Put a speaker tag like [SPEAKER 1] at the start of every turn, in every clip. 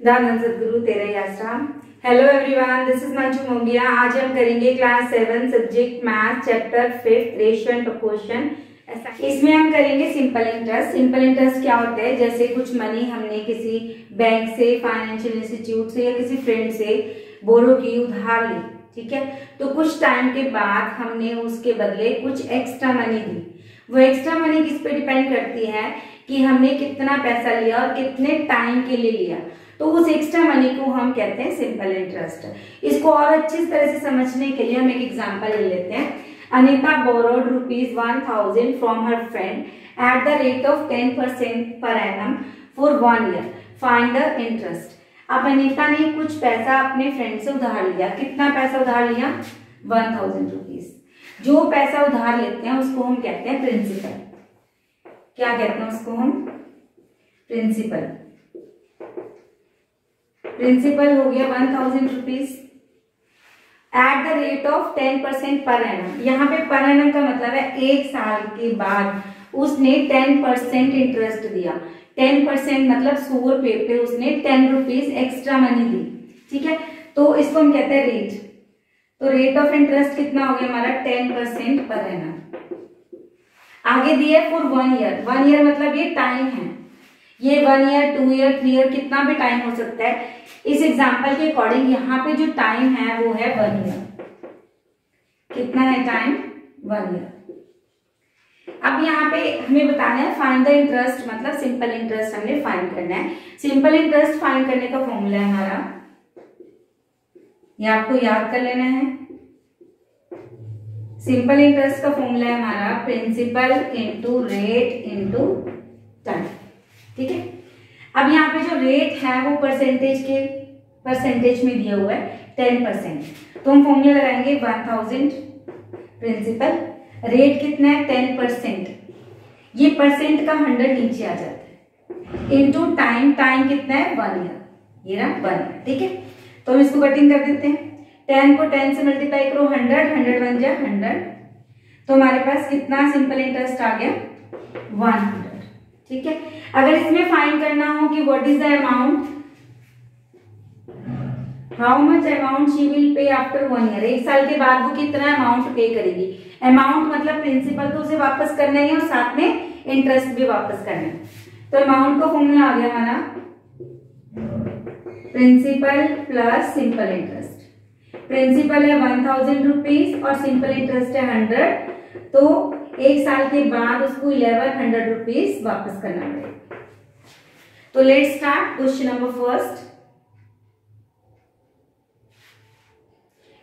[SPEAKER 1] दानंद सदगुरु तेरा ही आश्रम। Hello everyone, this is Manju Mongia. आज हम करेंगे class 7 subject math chapter 5 ratio and proportion. इसमें हम करेंगे सिंपल इंटरेस्ट। सिंपल इंटरेस्ट क्या होता है? जैसे कुछ मनी हमने किसी बैंक से, फाइनेंशियल इंस्टीट्यूट से या किसी फ्रेंड से बोरो की, उधार ली, ठीक है। तो कुछ टाइम के बाद हमने उसके बदले कुछ एक्स्ट्रा मनी दी। वो एक्स्ट्रा मनी किस पे डिपेंड करती है कि हमने कितना पैसा लिया और कितने टाइम के लिए लिया। तो उस एक्स्ट्रा मनी को हम कहते हैं सिंपल इंटरेस्ट। इसको और अच्छी तरह से समझने के लिए हम एक एग्जांपल ले लेते हैं। Anita borrowed ₹1000 from her friend at the rate of 10% per annum for 1 year. Find the interest. अब अनीता ने कुछ पैसा अपने फ्रेंड से उधार लिया। कितना पैसा उधार लिया? 1000 रुपीज। जो पैसा उधार लेते हैं उसको हम कहते हैं प्रिंसिपल। क्या कहते हैं उसको हम? प्रिंसिपल। प्रिंसिपल हो गया 1000 rupees eight the rate of 10% per annum. यहाँ पे पर एनम का मतलब है 1 साल के बाद उसने 10% इंटरेस्ट दिया। 10% मतलब 100 रुपए पे उसने 10 रुपीज एक्स्ट्रा मनी दी, ठीक है। तो इसको हम कहते हैं रेट। तो रेट ऑफ इंटरेस्ट कितना हो गया हमारा? 10% पर एनम। आगे दिया फॉर 1 ईयर। 1 ईयर मतलब ये टाइम है। ये 1 ईयर, 2 ईयर, 3 ईयर, कितना भी टाइम हो सकता है। इस एग्जाम्पल के अकॉर्डिंग यहाँ पे जो टाइम है वो है 1 ईयर। कितना है टाइम? 1 ईयर। अब यहाँ पे हमें बताना है फाइंड द इंटरेस्ट, मतलब सिंपल इंटरेस्ट हमने फाइंड करना है। सिंपल इंटरेस्ट फाइंड करने का फॉर्मूला है हमारा, ये आपको याद कर लेना है। सिंपल इंटरेस्ट का फॉर्मूला है हमारा principal into rate into time, ठीक है। अब यहाँ पे जो रेट है वो परसेंटेज में दिया हुआ है 10%। तो हम फॉर्मूला लगाएंगे 1000 प्रिंसिपल, रेट कितना है? 10%। ये परसेंट का 100 नीचे आ जाता है, इंटू टाइम। टाइम कितना है? 1 ईयर। ये रहा 1 ईयर, ठीक है। तो हम इसको कटिंग कर देते हैं। 10 को 10 से मल्टीप्लाई करो, 100 बन जाए 100। तो हमारे पास कितना सिंपल इंटरेस्ट आ गया? 100, ठीक है। अगर इसमें फाइंड करना हो कि what is the amount, how much amount she will pay after 1 year, 1 साल के बाद वो कितना अमाउंट पे करेगी। अमाउंट मतलब प्रिंसिपल तो उसे वापस करना ही है और साथ में इंटरेस्ट भी वापस करना है। तो अमाउंट का फॉर्मूला आ गया हमारा principal plus simple interest. Principal है 1000 रुपीज और सिंपल इंटरेस्ट है 100। तो 1 साल के बाद उसको 1100 रुपीज वापस करना पड़ेगा। तो let's start question number first.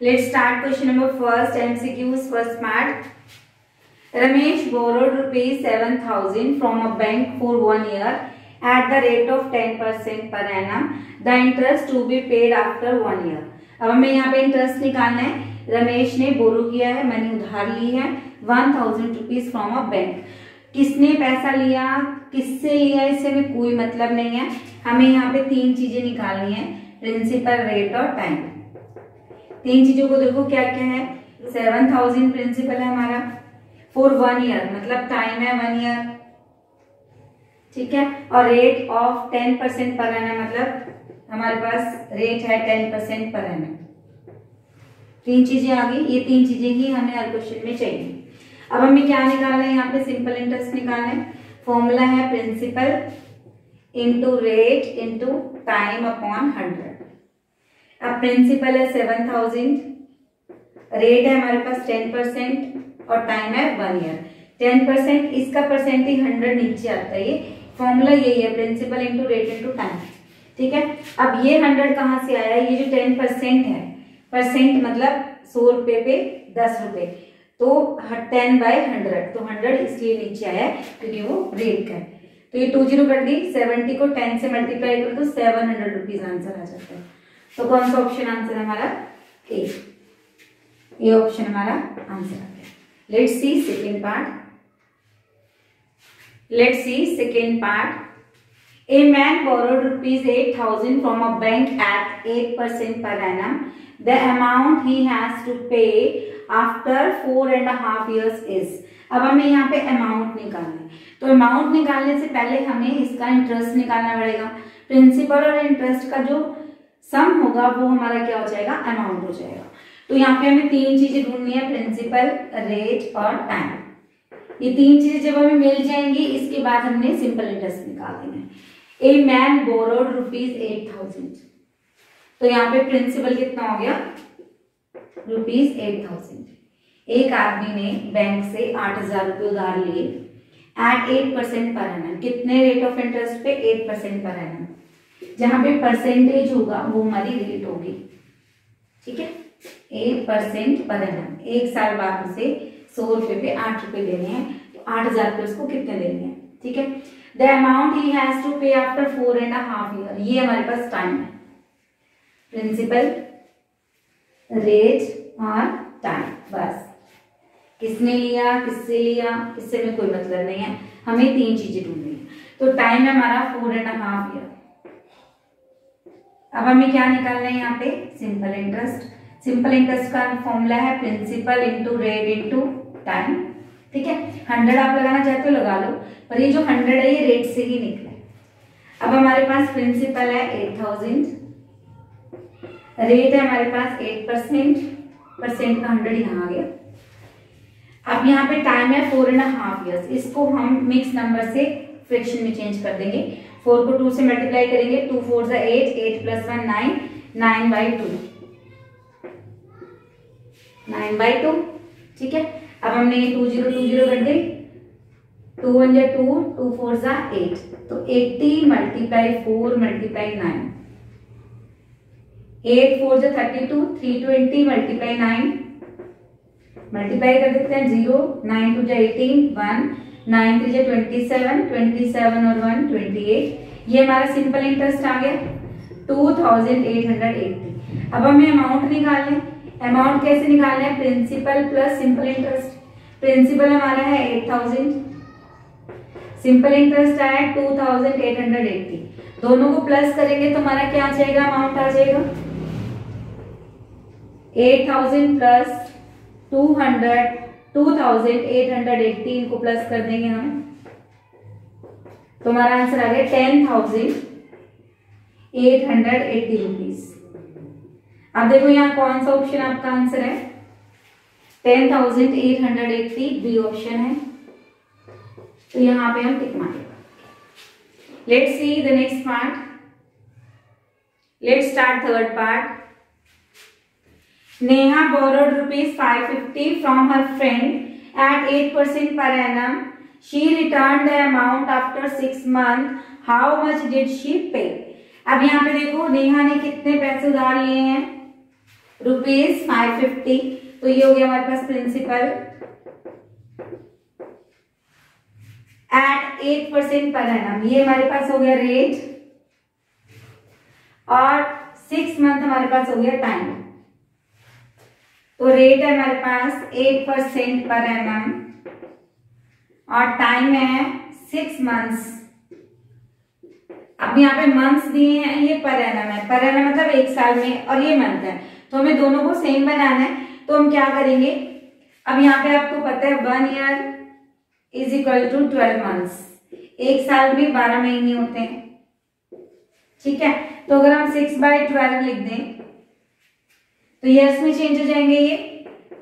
[SPEAKER 1] Let's start question number first. MCQs first part. Ramesh borrowed ₹7,000 from a bank for 1 year at the rate of 10% per annum. The interest to be paid after 1 year. अब हमें यहाँ पे interest निकालना है। रमेश ने बोरो किया है, money उधार ली है 1000 रुपीज फ्रॉम अ बैंक। किसने पैसा लिया, किससे लिया, इससे हमें कोई मतलब नहीं है। हमें यहाँ पे 3 चीजें निकालनी है, प्रिंसिपल, रेट और टाइम। 3 चीजों को देखो क्या क्या है। 7000 प्रिंसिपल है हमारा फॉर 1 ईयर, मतलब टाइम है 1 ईयर, ठीक है। और रेट ऑफ 10% पर एनम, मतलब हमारे पास रेट है 10% पर एनम। 3 चीजें आ गई। ये 3 चीजें ही हमें हर क्वेश्चन में चाहिए। अब हमें क्या निकालना है? यहाँ पे सिंपल इंटरेस्ट निकालना है। फॉर्मूला है principal into rate into time upon 100। अब प्रिंसिपल है 7000, रेट है हमारे पास 10% और टाइम है 1 ईयर। 10% इसका परसेंट ही 100 नीचे आता है। ये फॉर्मूला यही है, principal into rate into time, ठीक है। अब ये 100 कहाँ से आया? ये जो 10% है, परसेंट मतलब 100 रुपए पे 10 रुपए, तो 10/100, तो 100 इसलिए नीचे आया क्योंकि वो रेट का है। तो ये 20 कट दी, 70 को 10 से मल्टीप्लाई करो तो 700 रुपीज आंसर आ जाता है। तो कौन सा ऑप्शन आंसर हमारा? ए। ये ऑप्शन हमारा आंसर आ गया। Let's see second part. Let's see second part. A man borrowed ₹8,000 from a bank at 8% per annum. The amount he has to pay after 4.5 years is. अब हमें यहाँ पे अमाउंट निकालना है। तो अमाउंट निकालने से पहले हमें इसका इंटरेस्ट निकालना पड़ेगा। प्रिंसिपल और इंटरेस्ट का जो सम होगा वो हमारा क्या हो जाएगा, अमाउंट हो जाएगा। तो यहाँ पे हमें तीन चीजें ढूंढनी है, प्रिंसिपल, रेट और टाइम। ये तीन चीजें जब हमें मिल जाएंगी इसके बाद हमने सिंपल इंटरेस्ट निकाल देना है। ए मैन बोरोड ₹8,000, तो यहाँ पे प्रिंसिपल कितना हो गया, ₹8,000। एक आदमी ने बैंक से 8,000 रुपये उधार लिए एट 8% पर एनम। कितने रेट ऑफ इंटरेस्ट पे, 8% पर एनम। जहां पे परसेंटेज होगा वो हमारी रेट होगी, ठीक है, 8% पर एनम। एक साल बाद उसे 100 रुपये पे 8 रुपये देने हैं, तो 8,000 रुपये उसको कितने देने हैं, ठीक है। The amount he has to pay after 4.5 year, ये हमारे पास टाइम है। प्रिंसिपल, रेट और टाइम, बस। किसने लिया, किससे लिया, इससे में कोई मतलब नहीं है, हमें तीन चीजें ढूंढनी है। तो टाइम है हमारा 4.5 ईयर। अब हमें क्या निकालना है यहाँ पे, सिंपल इंटरेस्ट। सिंपल इंटरेस्ट का फॉर्मूला है principal into rate into time, ठीक है। 100 आप लगाना चाहते हो लगा लो, पर ये जो 100 है ये रेट से ही निकला है। अब हमारे पास प्रिंसिपल है 8,000, रेट है हमारे पास 8%, परसेंट का 100 यहाँ आ गया। अब यहाँ पे टाइम है 4.5 ईयर्स, इसको हम मिक्स नंबर से फ्रैक्शन में चेंज कर देंगे। 4 को 2 से मल्टीप्लाई करेंगे, 2 4 8, 8 + 1 9, 9/2, 9/2, ठीक है। अब हमने ये 2 0 2 0 कर दी, 2 1 जा 2, 2 4 जा 8, तो 80 × 4 × 9, 8 4 जा 32, 320 × 9, मल्टीप्लाई कर देते हैं 0, 9 2 जा 18, 1, 9 3 जा 27, 27 और 1 28। ये हमारा सिंपल इंटरेस्ट आ गया 2,880। अब हमें अमाउंट निकालना है। अमाउंट कैसे निकालना है, principal plus simple interest. Principal हमारा है 8,000, सिंपल इंटरेस्ट आया 2,880, दोनों को प्लस करेंगे तो हमारा क्या आ जाएगा, अमाउंट आ जाएगा 8,000 प्लस 2,880, इनको प्लस कर देंगे हम, तो हमारा आंसर आ गया 10,880 रुपीज। अब देखो यहाँ कौन सा ऑप्शन आपका आंसर है, 10,880 बी ऑप्शन है, तो यहाँ पे हम टिक मारेंगे। Let's see the next part. Let's start third part. Neha borrowed ₹550 from her friend at 8% per annum. She returned the amount after 6 months. How much did she pay? अब यहाँ पे देखो नेहा ने कितने पैसे उधार लिए हैं, ₹550, तो ये हो गया हमारे पास प्रिंसिपल एट 8% पर एनम, ये हमारे पास हो गया रेट, और 6 मंथ हमारे पास हो गया टाइम। तो रेट है हमारे पास 8% पर एनम और टाइम है 6 मंथ्स। अब यहाँ पे मंथ्स दिए हैं, ये पर एनम है, पर एनम मतलब एक साल में, और ये मंथ है, तो हमें दोनों को सेम बनाना है। तो हम क्या करेंगे, अब यहाँ पे आपको पता है 1 ईयर = 12 मंथ्स, एक साल में 12 महीने होते हैं, ठीक है। तो अगर हम 6/12 लिख दें तो ईयर्स में चेंज हो जाएंगे ये,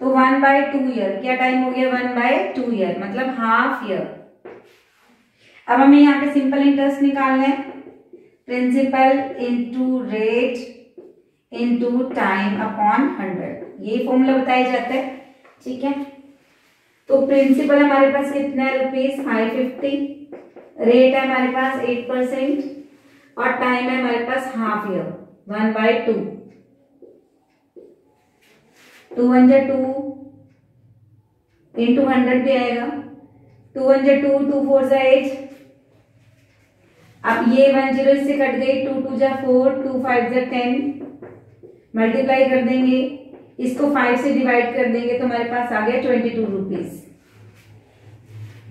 [SPEAKER 1] तो 1/2 ईयर, क्या टाइम हो गया 1/2 ईयर, मतलब हाफ ईयर। अब हमें यहाँ पे सिंपल इंटरेस्ट निकालना है, principal into rate into time upon 100, ये फॉर्मूला बताया जाता है, ठीक है। तो प्रिंसिपल हमारे पास कितना है, ₹550, रेट है हमारे पास 8% और टाइम है हमारे पास हाफ ईयर, 1/2, 2 1 जा 2 इंटू 100 भी आएगा, 2 1 जा 2, 2 4 जा 8। अब ये 1 0 इससे कट गई, 2 2 जा 4, 2 5 जा 10, मल्टीप्लाई कर देंगे, इसको 5 से डिवाइड कर देंगे तो हमारे पास आ गया 22 रुपीज।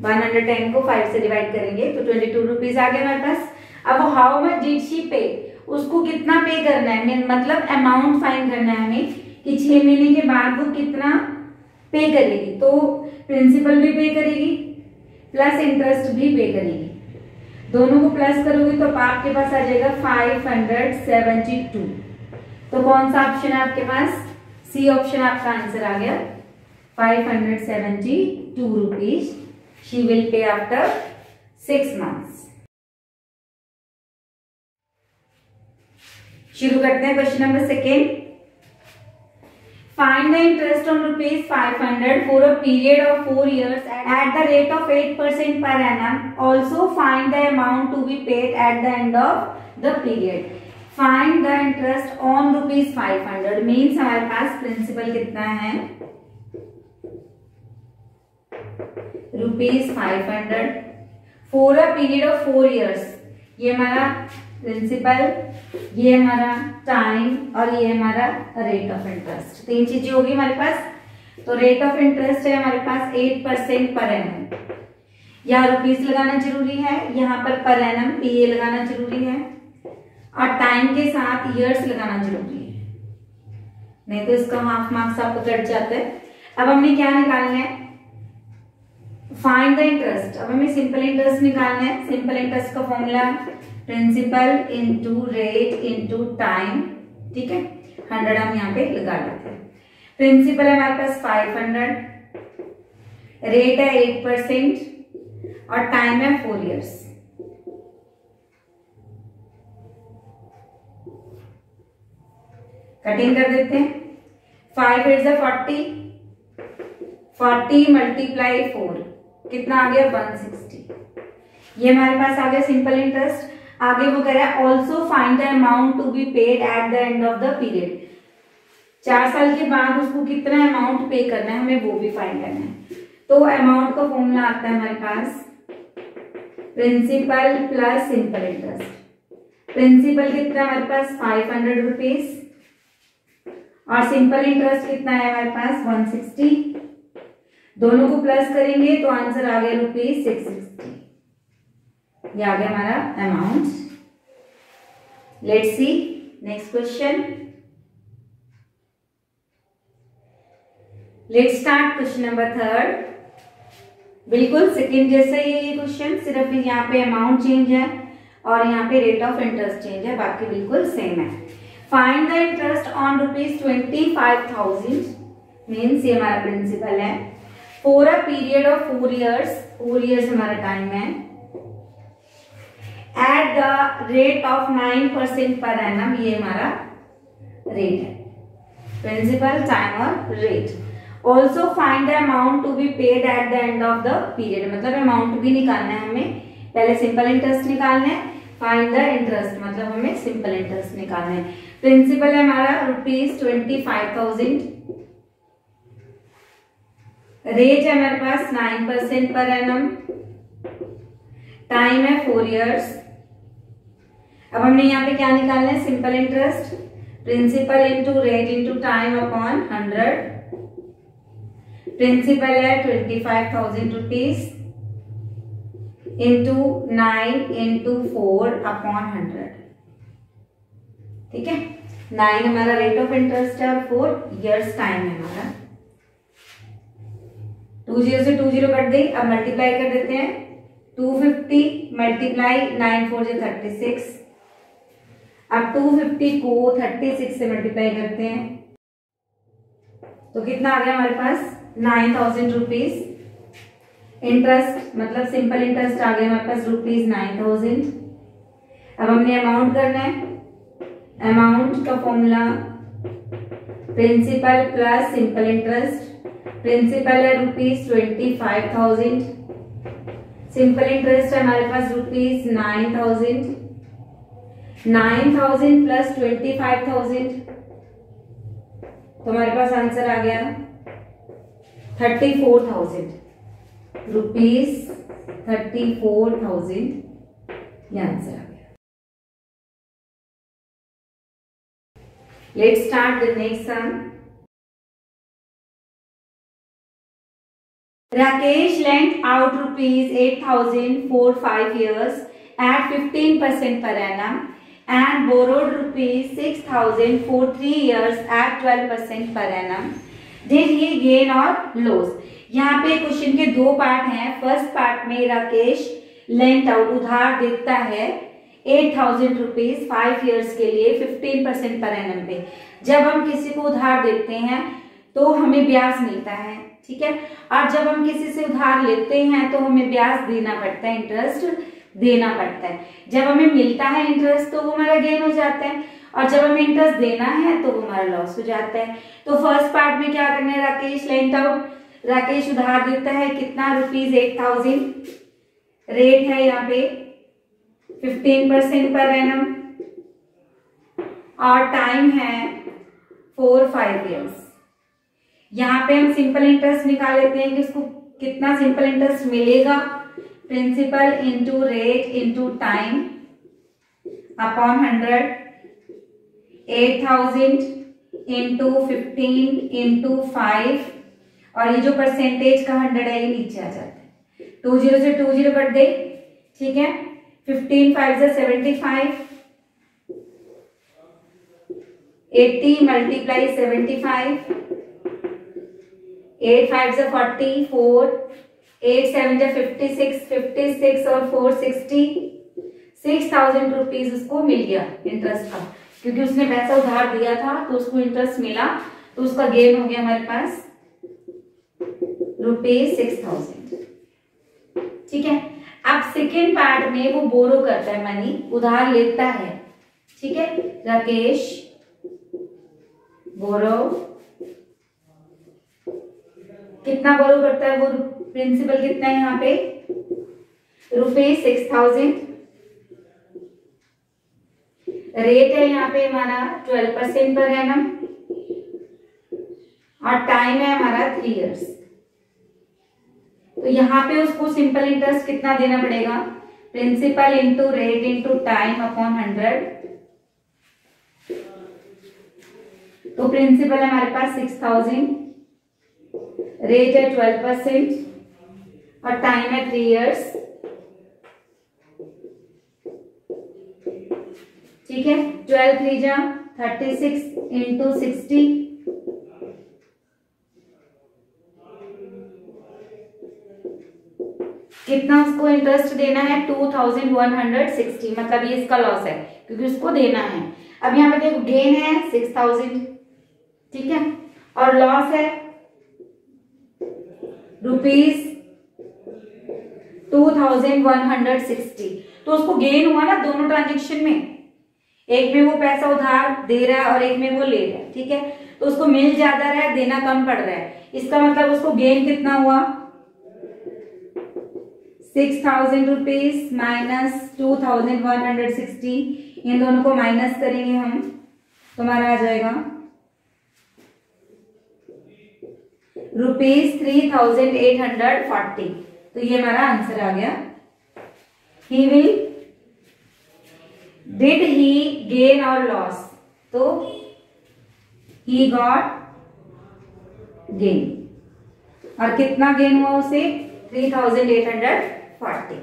[SPEAKER 1] 110 को 5 से डिवाइड करेंगे तो 22 रुपीज आ गया हमारे पास। अब हाउ मच डिड शी पे, उसको कितना पे करना है, मतलब अमाउंट फाइंड करना है हमें कि 6 महीने के बाद वो कितना पे करेगी। तो प्रिंसिपल भी पे करेगी प्लस इंटरेस्ट भी पे करेगी, दोनों को प्लस करोगे तो आपके पास आ जाएगा 572। तो कौन सा ऑप्शन है आपके पास? सी ऑप्शन आपका आंसर आ गया। 572 rupees she will pay after 6 months। शुरू करते हैं question number second. Find the interest on ₹500 for a period of 4 years at the rate of 8% per annum. Also find the amount to be paid at the end of the period. Find the interest on ₹500 means हमारे पास principal कितना है? ₹500 for a period of 4 years। ये हमारा principal, ये हमारा time और ये हमारा रेट ऑफ इंटरेस्ट। तीन चीजें होगी हमारे पास। तो रेट ऑफ इंटरेस्ट है हमारे पास 8% पर एनम। यहाँ रुपीस लगाना जरूरी है, यहाँ पर एनम पीए लगाना जरूरी है और टाइम के साथ ईयर्स लगाना जरूरी है, नहीं तो इसका हाफ मार्क्स आपको कट जाता है। अब हमने क्या निकालना है? Find the interest. अब हमें सिंपल इंटरेस्ट निकालना है। सिंपल इंटरेस्ट का formula principal into rate into time, ठीक है। 100 हम यहाँ पे लगा लेते हैं। प्रिंसिपल है हमारे पास 500, रेट है 8% और टाइम है 4 years। कटिंग कर देते हैं। 5 8 is 40, 40 मल्टीप्लाई 4 कितना आ गया? 160। ये हमारे पास आ गया सिंपल इंटरेस्ट। आगे वो कह रहा है also find the amount to be paid at the end of the period. 4 साल के बाद उसको कितना अमाउंट पे करना है हमें वो भी फाइंड करना है। तो अमाउंट का फॉर्मूला आता है हमारे पास principal plus simple interest. Principal कितना है हमारे पास? 500 रुपीज और सिंपल इंटरेस्ट कितना है हमारे पास? 160। दोनों को प्लस करेंगे तो आंसर आ गया ₹660। ये आ गया हमारा amount. Let's see next question. Let's start question number 3। बिल्कुल सेकंड जैसा ही है ये क्वेश्चन, सिर्फ यहाँ पे अमाउंट चेंज है और यहाँ पे रेट ऑफ इंटरेस्ट चेंज है, बाकी बिल्कुल सेम है। Find the interest on ₹25,000 means ये हमारा प्रिंसिपल है for a period of 4 years। 4 years हमारा टाइम है। At the rate of 9% per annum, ये हमारा रेट है। प्रिंसिपल, टाइम और rate. Also find the amount to be paid at the end of the period, मतलब amount भी निकालना है हमें। पहले सिंपल इंटरेस्ट निकालना है, फाइंड द इंटरेस्ट मतलब हमें सिंपल इंटरेस्ट निकालना है। प्रिंसिपल है हमारा ₹25,000, रेट है हमारे पास 9% पर एनम, टाइम है 4 years। अब हमने यहाँ पे क्या निकालना है? Simple interest. Principal into rate into time upon 100। Principal है 25,000 रुपीज इंटू 9 इंटू 4 अपॉन 100, ठीक है। 9 हमारा रेट ऑफ इंटरेस्ट है और 4 years टाइम है हमारा। 20 से 20 कट गई। अब मल्टीप्लाई कर देते हैं। 250 मल्टीप्लाई 9 4 से 36। अब 250 को 36 से मल्टीप्लाई करते हैं तो कितना आ गया हमारे पास? 9,000 रुपीज। इंटरेस्ट मतलब सिंपल इंटरेस्ट आ गया हमारे पास ₹9,000। अब हमने अमाउंट करना है। अमाउंट का formula principal plus simple interest. Principal है ₹25,000, सिंपल इंटरेस्ट है हमारे पास ₹9,000। 9,000 प्लस 25,000 तो हमारे पास आंसर आ गया 34,000 रुपीज। 34,000 ये आंसर आ गया। Let's start the next sum. Rakesh lent out ₹8,000 for 5 years at 15% per annum and borrowed ₹6,000 for 3 years at 12% per annum. Did he gain or lose? यहाँ पे question के दो पार्ट हैं। फर्स्ट पार्ट में Rakesh lent out उधार देता है 8,000 rupees 5 years के लिए 15% पर एनम पे। जब हम किसी को उधार देते हैं तो हमें ब्याज मिलता है, ठीक है। और जब हम किसी से उधार लेते हैं तो हमें ब्याज देना पड़ता है, इंटरेस्ट देना पड़ता है। जब हमें मिलता है इंटरेस्ट तो वो हमारा गेन हो जाता है, और जब हमें इंटरेस्ट देना है तो वो हमारा लॉस हो जाता है। तो फर्स्ट पार्ट में क्या करना है, राकेश लेंट आउट, राकेश उधार देता है कितना, रुपीज 8,000, रेट है यहाँ पे 15% पर एनम, और टाइम है 4-5 ईयर्स। यहाँ पे हम सिंपल इंटरेस्ट निकाल लेते हैं कि उसको कितना सिंपल इंटरेस्ट मिलेगा, principal into rate into time upon 100, 8,000 into 15 into 5, और ये जो परसेंटेज का 100 है ये नीचे आ जाता है, 20 से 20 कट गई, ठीक है। 15 5 से 75, 80 मल्टीप्लाई 75, 8 5 से 44, 8 7 से 56, 56 और 4 60, 6,000 रुपीज उसको मिल गया इंटरेस्ट का, क्योंकि उसने पैसा उधार दिया था तो उसको इंटरेस्ट मिला, तो उसका गेन हो गया हमारे पास ₹6,000, ठीक है। अब सेकेंड पार्ट में वो बोरो करता है मनी, उधार लेता है, ठीक है। राकेश बोरो, कितना बोरो करता है वो, प्रिंसिपल कितना है यहाँ पे, ₹6,000, रेट है यहाँ पे हमारा 12% पर एनम, और टाइम है हमारा 3 इयर्स। तो यहाँ पे उसको सिंपल इंटरेस्ट कितना देना पड़ेगा, principal into rate into time upon 100। तो प्रिंसिपल है हमारे पास 6,000, रेट है 12% और टाइम है 3 इयर्स, ठीक है। 12 3 जा 36 इंटू 60, कितना उसको इंटरेस्ट देना है, 2,160, मतलब ये इसका लॉस है क्योंकि उसको देना है। अब यहाँ पे देखो गेन है 6,000, ठीक है, और लॉस है ₹2,160। तो उसको गेन हुआ ना दोनों ट्रांजेक्शन में, एक में वो पैसा उधार दे रहा है और एक में वो ले रहा है, ठीक है। तो उसको मिल ज्यादा रहा है, देना कम पड़ रहा है, इसका मतलब उसको गेन कितना हुआ, 6,000 रुपीज माइनस 2,160, इन दोनों को माइनस करेंगे हम, तो हमारा आ जाएगा ₹3,840। तो ये हमारा आंसर आ गया। डिड ही गेन और लॉस, तो ही गॉट गेन, और कितना गेन हुआ उसे, 3,840।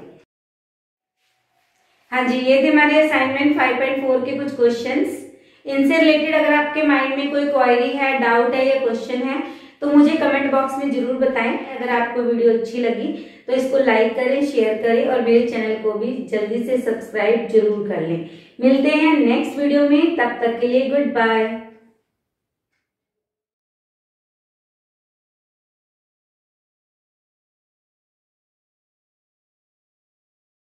[SPEAKER 1] हाँ जी, ये थे हमारे असाइनमेंट 5.4 के कुछ क्वेश्चंस। इनसे रिलेटेड अगर आपके माइंड में कोई क्वेरी है, डाउट है या क्वेश्चन है तो मुझे कमेंट बॉक्स में जरूर बताएं। अगर आपको वीडियो अच्छी लगी तो इसको लाइक करें, शेयर करें और मेरे चैनल को भी जल्दी से सब्सक्राइब जरूर कर लें। मिलते हैं नेक्स्ट वीडियो में, तब तक के लिए गुड बाय।